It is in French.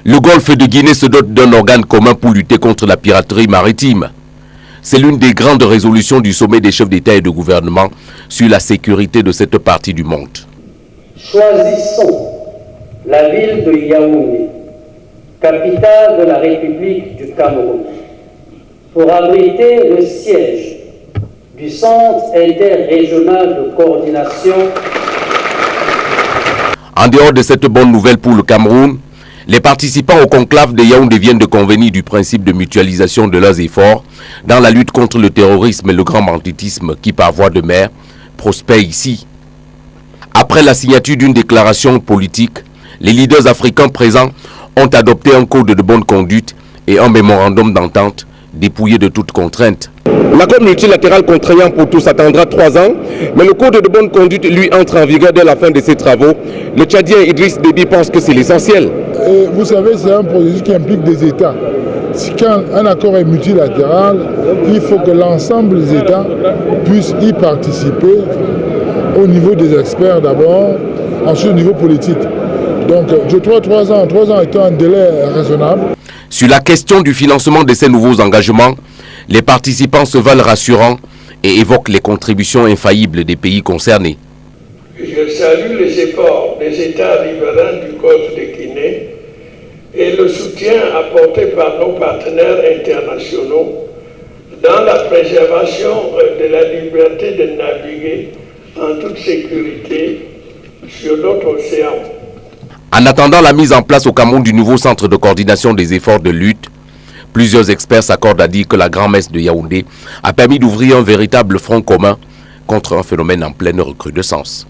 Le golfe de Guinée se dote d'un organe commun pour lutter contre la piraterie maritime. C'est l'une des grandes résolutions du sommet des chefs d'État et de gouvernement sur la sécurité de cette partie du monde. Choisissons la ville de Yaoundé, capitale de la République du Cameroun, pour abriter le siège du Centre interrégional de coordination. En dehors de cette bonne nouvelle pour le Cameroun, les participants au conclave de Yaoundé viennent de convenir du principe de mutualisation de leurs efforts dans la lutte contre le terrorisme et le grand banditisme qui, par voie de mer, prospère ici. Après la signature d'une déclaration politique, les leaders africains présents ont adopté un code de bonne conduite et un mémorandum d'entente dépouillé de toute contrainte. L'accord multilatéral contraignant pour tous attendra 3 ans, mais le code de bonne conduite lui entre en vigueur dès la fin de ses travaux. Le Tchadien Idriss Déby pense que c'est l'essentiel. Vous savez, c'est un processus qui implique des États. Quand un accord est multilatéral, il faut que l'ensemble des États puissent y participer au niveau des experts d'abord, ensuite au niveau politique. Donc je trouve 3 ans étant un délai raisonnable. Sur la question du financement de ces nouveaux engagements, les participants se veulent rassurants et évoquent les contributions infaillibles des pays concernés. Je salue les efforts des États riverains du Golfe de Guinée et le soutien apporté par nos partenaires internationaux dans la préservation de la liberté de naviguer en toute sécurité sur notre océan. En attendant la mise en place au Cameroun du nouveau centre de coordination des efforts de lutte, plusieurs experts s'accordent à dire que la grand-messe de Yaoundé a permis d'ouvrir un véritable front commun contre un phénomène en pleine recrudescence.